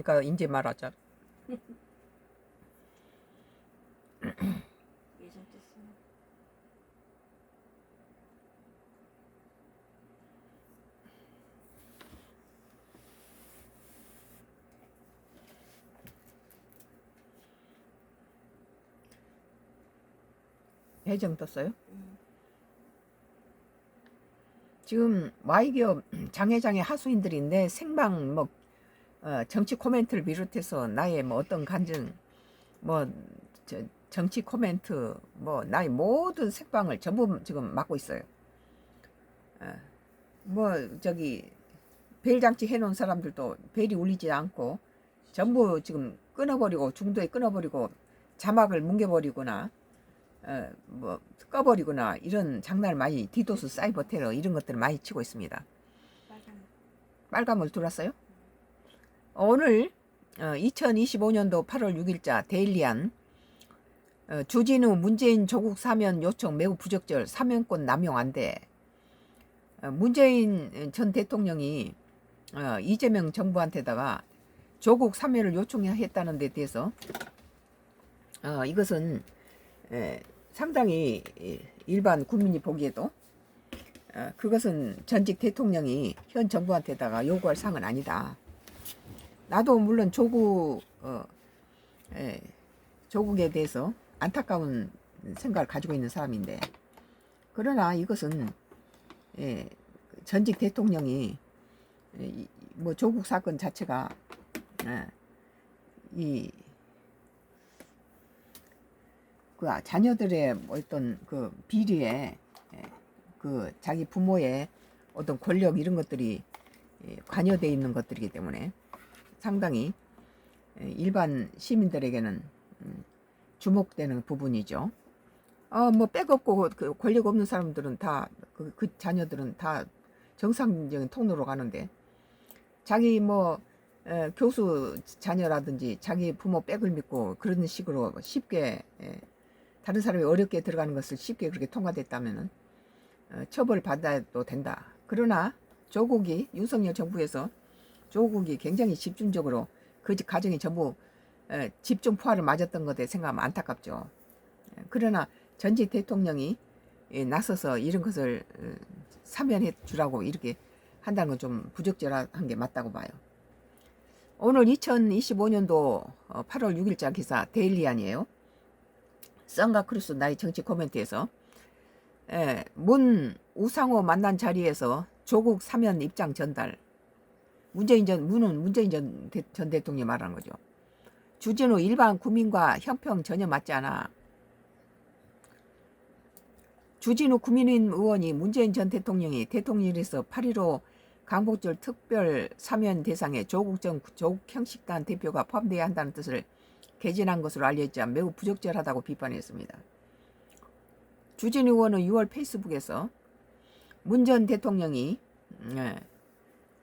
그러니까 이제 말하자. 예전 뜻은 해정 떴어요? 지금 Y기업 장회장의 하수인들인데 생방 뭐 정치 코멘트를 비롯해서 나의 뭐 어떤 간증 뭐 정치 코멘트 뭐 나의 모든 생방을 전부 지금 맡고 있어요. 뭐 저기 벨 장치 해놓은 사람들도 벨이 울리지 않고 전부 지금 끊어버리고 중도에 끊어버리고 자막을 뭉개버리거나 뭐 꺼버리거나 이런 장난을 많이 디도스 사이버 테러 이런 것들을 많이 치고 있습니다. 빨간물 들어왔어요? 오늘 2025년도 8월 6일자 데일리안 주진우 문재인 조국 사면 요청 매우 부적절 사면권 남용 안돼. 문재인 전 대통령이 이재명 정부한테다가 조국 사면을 요청했다는 데 대해서 이것은 상당히 일반 국민이 보기에도 그것은 전직 대통령이 현 정부한테다가 요구할 사항은 아니다. 나도 물론 조국에 대해서 안타까운 생각을 가지고 있는 사람인데, 그러나 이것은 전직 대통령이 뭐 조국 사건 자체가 그 자녀들의 어떤 그 비리에 그 자기 부모의 어떤 권력 이런 것들이 관여되어 있는 것들이기 때문에 상당히 일반 시민들에게는 주목되는 부분이죠. 뭐 백없고 그 권력 없는 사람들은 다 그 자녀들은 다 정상적인 통로로 가는데 자기 뭐 교수 자녀라든지 자기 부모 백을 믿고 그런 식으로 쉽게 다른 사람이 어렵게 들어가는 것을 쉽게 그렇게 통과됐다면 처벌받아도 된다. 그러나 조국이 윤석열 정부에서 조국이 굉장히 집중적으로 그 가정이 전부 집중 포화를 맞았던 것에 생각하면 안타깝죠. 그러나 전직 대통령이 나서서 이런 것을 사면해 주라고 이렇게 한다는 건 좀 부적절한 게 맞다고 봐요. 오늘 2025년도 8월 6일자 기사 데일리안이에요. 썬가크루스 나의 정치 코멘트에서 문 우상호 만난 자리에서 조국 사면 입장 전달. 문재인 전 대통령이 말하는 거죠. 주진우 일반 국민과 형평 전혀 맞지 않아. 주진우 국민의힘 의원이 문재인 전 대통령이 대통령실에서 8.15 강복절 특별 사면 대상에 조국 형식단 대표가 포함되어야 한다는 뜻을 개진한 것으로 알려지자 매우 부적절하다고 비판했습니다. 주진우 의원은 6월 페이스북에서 문 전 대통령이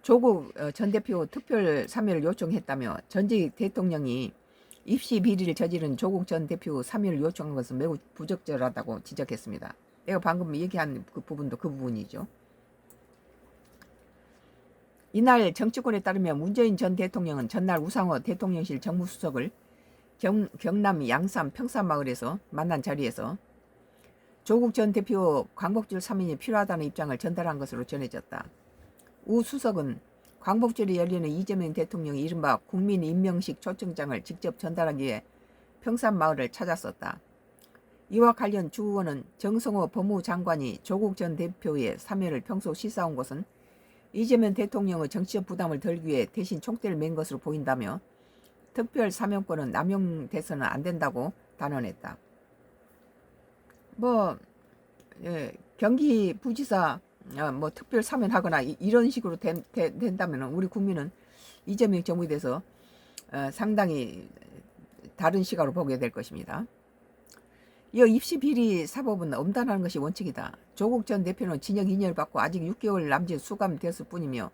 조국 전 대표 특별 사면을 요청했다며 전직 대통령이 입시 비리를 저지른 조국 전 대표 사면을 요청한 것은 매우 부적절하다고 지적했습니다. 내가 방금 얘기한 그 부분도 그 부분이죠. 이날 정치권에 따르면 문재인 전 대통령은 전날 우상호 대통령실 정무수석을 경남 양산 평산마을에서 만난 자리에서 조국 전 대표 광복절 사면이 필요하다는 입장을 전달한 것으로 전해졌다. 우 수석은 광복절이 열리는 이재명 대통령이 이른바 국민임명식 초청장을 직접 전달하기 위해 평산마을을 찾았었다. 이와 관련 주 의원은 정성호 법무장관이 조국 전 대표의 사면을 평소 시사온 것은 이재명 대통령의 정치적 부담을 덜기 위해 대신 총대를 맨 것으로 보인다며 특별 사면권은 남용돼서는 안 된다고 단언했다. 뭐 경기부지사 뭐 특별 사면하거나 이런 식으로 된다면 우리 국민은 이재명 정부에 대해서 상당히 다른 시각으로 보게 될 것입니다. 이어 입시 비리 사법은 엄단하는 것이 원칙이다. 조국 전 대표는 징역 2년을 받고 아직 6개월 남짓 수감됐을 뿐이며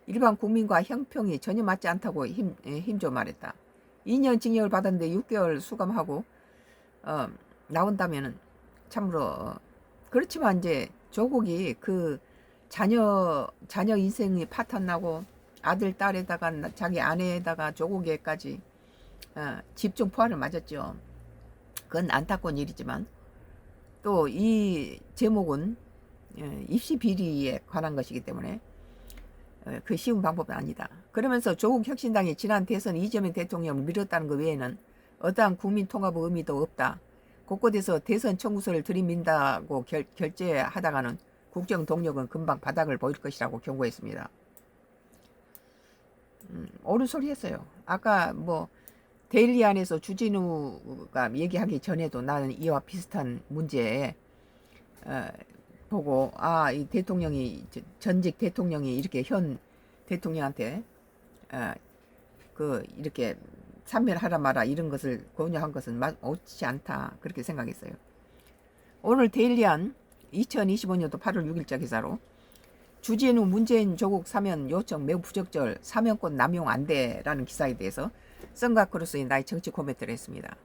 일반 국민과 형평이 전혀 맞지 않다고 힘줘 말했다. 2년 징역을 받았는데 6개월 수감하고 나온다면은 참으로 그렇지만 이제 조국이 그 자녀 인생이 파탄나고 아들, 딸에다가 자기 아내에다가 조국에까지 집중 포화를 맞았죠. 그건 안타까운 일이지만 또 이 제목은 입시 비리에 관한 것이기 때문에 그 쉬운 방법은 아니다. 그러면서 조국 혁신당이 지난 대선 이재명 대통령을 밀었다는 것 외에는 어떠한 국민 통합의 의미도 없다. 곳곳에서 대선 청구서를 들이민다고 결재하다가는 국정 동력은 금방 바닥을 보일 것이라고 경고했습니다. 옳은 소리 했어요. 아까 뭐 데일리 안에서 주진우가 얘기하기 전에도 나는 이와 비슷한 문제에 보고 이 대통령이 전직 대통령이 이렇게 현 대통령한테 이렇게 참여하라 마라 이런 것을 권유한 것은 옳지 않다 그렇게 생각했어요. 오늘 데일리안 2025년도 8월 6일자 기사로 주진우 문재인 조국 사면 요청 매우 부적절 사면권 남용 안 돼라는 기사에 대해서 썬가크로스의 나의 정치 코멘트를 했습니다.